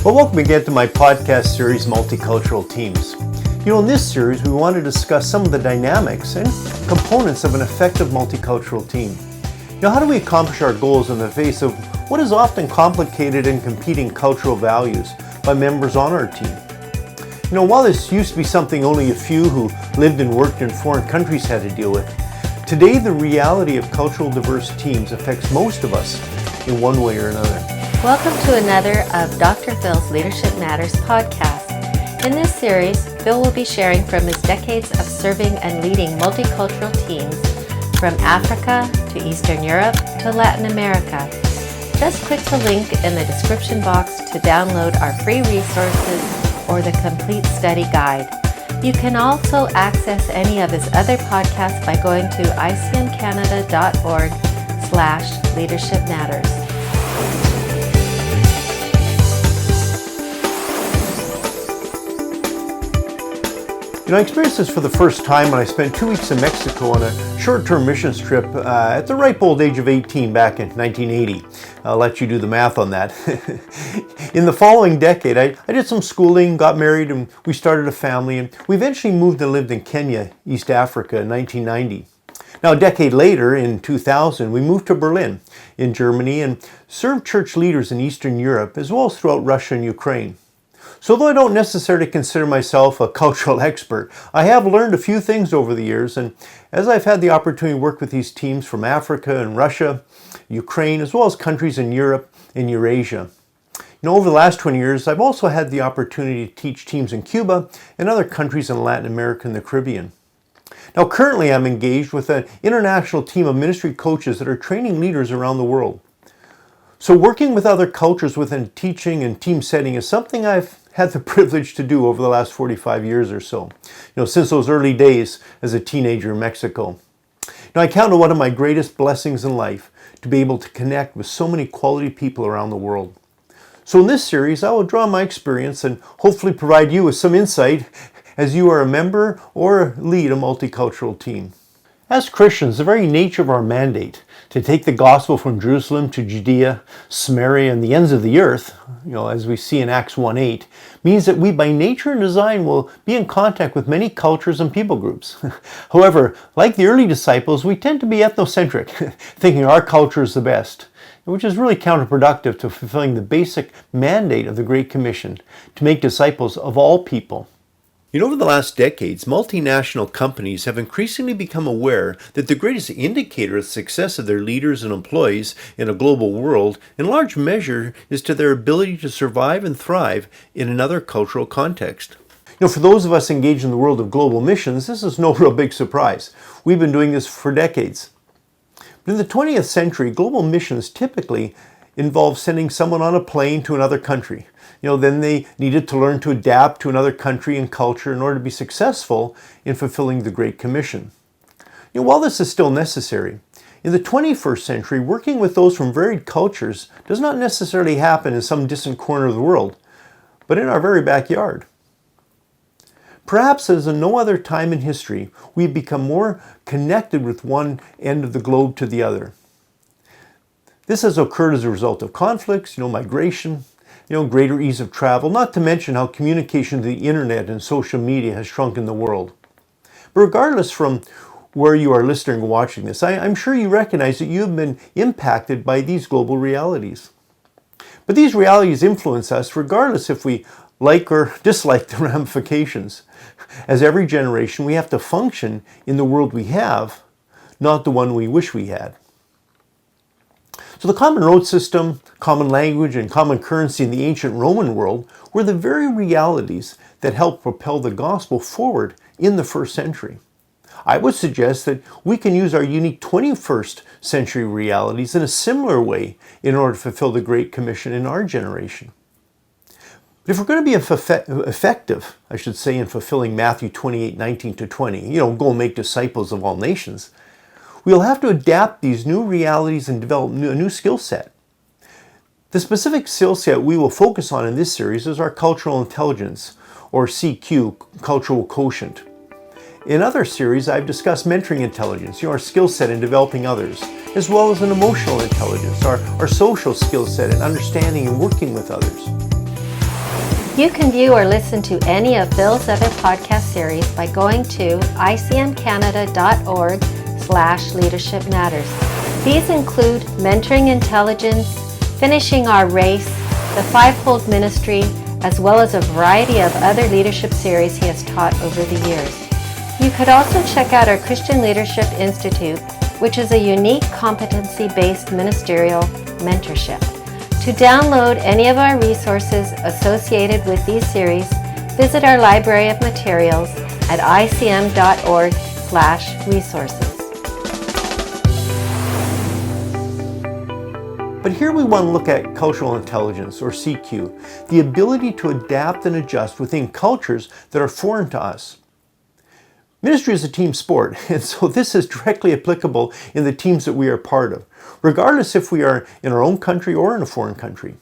Well, welcome again to my podcast series, Multicultural Teams. In this series, we want to discuss some of the dynamics and components of an effective multicultural team. How do we accomplish our goals in the face of what is often complicated and competing cultural values by members on our team? While this used to be something only a few who lived and worked in foreign countries had to deal with, today the reality of cultural diverse teams affects most of us in one way or another. Welcome to another of Dr. Phil's Leadership Matters podcast. In this series, Phil will be sharing from his decades of serving and leading multicultural teams from Africa to Eastern Europe to Latin America. Just click the link in the description box to download our free resources or the complete study guide. You can also access any of his other podcasts by going to icmcanada.org/leadershipmatters. I experienced this for the first time when I spent 2 weeks in Mexico on a short-term missions trip at the ripe old age of 18 back in 1980. I'll let you do the math on that. In the following decade, I did some schooling, got married, and we started a family, and we eventually moved and lived in Kenya, East Africa, in 1990. Now, a decade later, in 2000, we moved to Berlin in Germany and served church leaders in Eastern Europe, as well as throughout Russia and Ukraine. So though I don't necessarily consider myself a cultural expert, I have learned a few things over the years, and as I've had the opportunity to work with these teams from Africa and Russia, Ukraine, as well as countries in Europe and Eurasia. Over the last 20 years, I've also had the opportunity to teach teams in Cuba and other countries in Latin America and the Caribbean. Now currently I'm engaged with an international team of ministry coaches that are training leaders around the world. So working with other cultures within a teaching and team setting is something I've had the privilege to do over the last 45 years or so, since those early days as a teenager in Mexico. I count it one of my greatest blessings in life to be able to connect with so many quality people around the world. So in this series, I will draw on my experience and hopefully provide you with some insight as you are a member or lead a multicultural team. As Christians, the very nature of our mandate to take the gospel from Jerusalem to Judea, Samaria, and the ends of the earth, as we see in Acts 1:8, means that we by nature and design will be in contact with many cultures and people groups. However, like the early disciples, we tend to be ethnocentric, thinking our culture is the best, which is really counterproductive to fulfilling the basic mandate of the Great Commission to make disciples of all people. Over the last decades, multinational companies have increasingly become aware that the greatest indicator of the success of their leaders and employees in a global world, in large measure, is to their ability to survive and thrive in another cultural context. For those of us engaged in the world of global missions, this is no real big surprise. We've been doing this for decades. But in the 20th century, global missions typically involve sending someone on a plane to another country. Then they needed to learn to adapt to another country and culture in order to be successful in fulfilling the Great Commission. While this is still necessary, in the 21st century, working with those from varied cultures does not necessarily happen in some distant corner of the world, but in our very backyard. Perhaps as in no other time in history, we've become more connected with one end of the globe to the other. This has occurred as a result of conflicts, migration, greater ease of travel, not to mention how communication to the internet and social media has shrunken the world. But regardless from where you are listening or watching this, I'm sure you recognize that you have been impacted by these global realities. But these realities influence us regardless if we like or dislike the ramifications. As every generation, we have to function in the world we have, not the one we wish we had. So the common road system, common language, and common currency in the ancient Roman world were the very realities that helped propel the gospel forward in the first century. I would suggest that we can use our unique 21st century realities in a similar way in order to fulfill the Great Commission in our generation. But if we're going to be effective, in fulfilling Matthew 28:19-20, go and make disciples of all nations, we'll have to adapt these new realities and develop a new skill set. The specific skill set we will focus on in this series is our cultural intelligence, or CQ, cultural quotient. In other series, I've discussed mentoring intelligence, our skill set in developing others, as well as an emotional intelligence, our social skill set in understanding and working with others. You can view or listen to any of Phil's other podcast series by going to icmcanada.org/Leadership Matters. These include Mentoring Intelligence, Finishing Our Race, the Fivefold Ministry, as well as a variety of other leadership series he has taught over the years. You could also check out our Christian Leadership Institute, which is a unique competency-based ministerial mentorship. To download any of our resources associated with these series, visit our library of materials at icm.org/resources. But here we want to look at cultural intelligence, or CQ, the ability to adapt and adjust within cultures that are foreign to us. Ministry is a team sport, and so this is directly applicable in the teams that we are part of, regardless if we are in our own country or in a foreign country.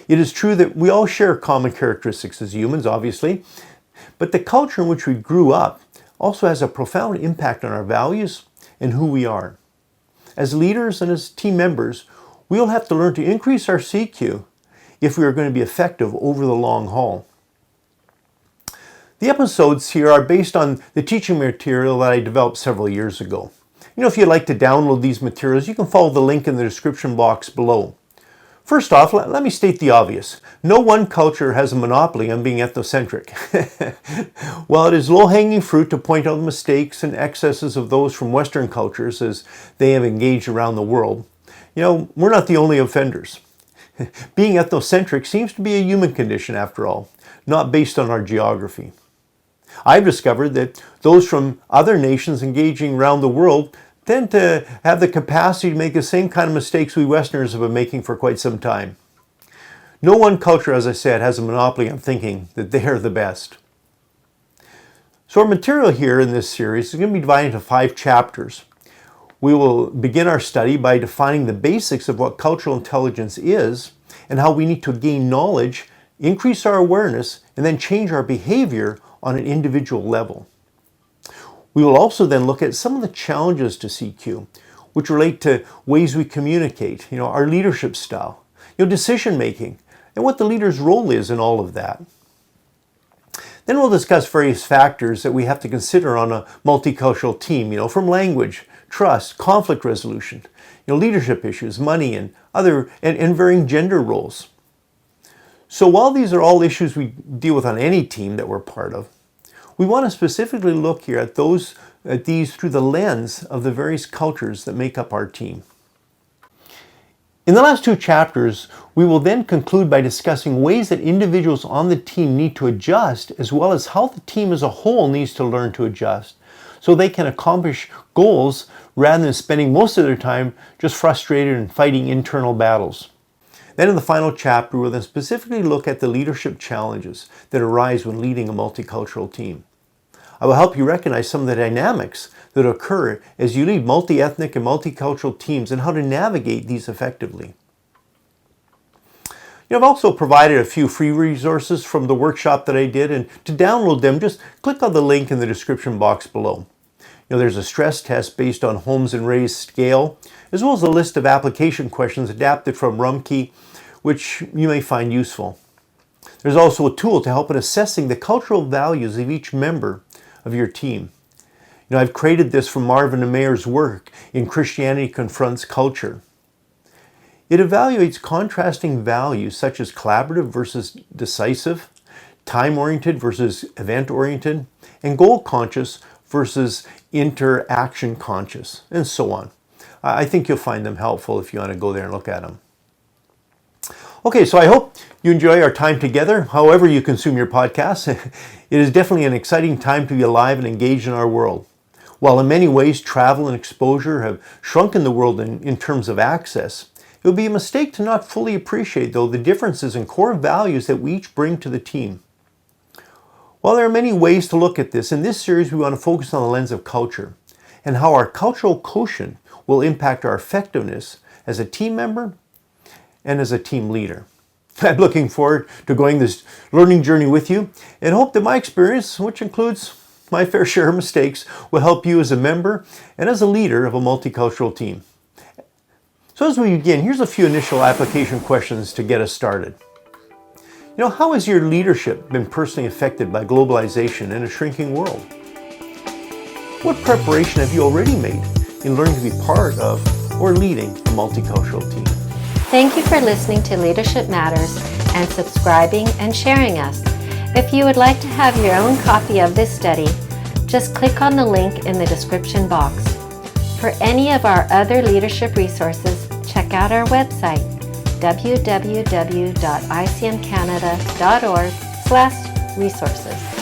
It is true that we all share common characteristics as humans, obviously, but the culture in which we grew up also has a profound impact on our values and who we are. As leaders and as team members, we will have to learn to increase our CQ if we are going to be effective over the long haul. The episodes here are based on the teaching material that I developed several years ago. If you'd like to download these materials, you can follow the link in the description box below. First off, let me state the obvious. No one culture has a monopoly on being ethnocentric. While it is low-hanging fruit to point out the mistakes and excesses of those from Western cultures as they have engaged around the world, we're not the only offenders. Being ethnocentric seems to be a human condition after all, not based on our geography. I've discovered that those from other nations engaging around the world tend to have the capacity to make the same kind of mistakes we Westerners have been making for quite some time. No one culture, as I said, has a monopoly on thinking that they are the best. So our material here in this series is going to be divided into 5 chapters. We will begin our study by defining the basics of what cultural intelligence is and how we need to gain knowledge, increase our awareness, and then change our behavior on an individual level. We will also then look at some of the challenges to CQ, which relate to ways we communicate, our leadership style, decision making, and what the leader's role is in all of that. Then we'll discuss various factors that we have to consider on a multicultural team, from language, trust, conflict resolution, leadership issues, money, and other and varying gender roles. So while these are all issues we deal with on any team that we're part of, we want to specifically look here at these through the lens of the various cultures that make up our team. In the last 2 chapters, we will then conclude by discussing ways that individuals on the team need to adjust, as well as how the team as a whole needs to learn to adjust, so they can accomplish goals rather than spending most of their time just frustrated and fighting internal battles. Then in the final chapter, we'll then specifically look at the leadership challenges that arise when leading a multicultural team. I will help you recognize some of the dynamics that occur as you lead multi-ethnic and multicultural teams and how to navigate these effectively. I've also provided a few free resources from the workshop that I did, and to download them, just click on the link in the description box below. There's a stress test based on Holmes and Ray's scale, as well as a list of application questions adapted from Rumkey, which you may find useful. There's also a tool to help in assessing the cultural values of each member of your team. I've created this from Marvin and Mayer's work in Christianity Confronts Culture. It evaluates contrasting values such as collaborative versus decisive, time-oriented versus event-oriented, and goal-conscious versus interaction conscious, and so on. I think you'll find them helpful if you want to go there and look at them. Okay, so I hope you enjoy our time together, however you consume your podcasts. It is definitely an exciting time to be alive and engaged in our world. While in many ways travel and exposure have shrunken the world in terms of access, it would be a mistake to not fully appreciate, though, the differences in core values that we each bring to the team. While there are many ways to look at this, in this series we want to focus on the lens of culture and how our cultural quotient will impact our effectiveness as a team member and as a team leader. I'm looking forward to going this learning journey with you and hope that my experience, which includes my fair share of mistakes, will help you as a member and as a leader of a multicultural team. So as we begin, here's a few initial application questions to get us started. How has your leadership been personally affected by globalization and a shrinking world? What preparation have you already made in learning to be part of or leading a multicultural team? Thank you for listening to Leadership Matters and subscribing and sharing us. If you would like to have your own copy of this study, just click on the link in the description box. For any of our other leadership resources, check out our website, www.icmcanada.org/resources.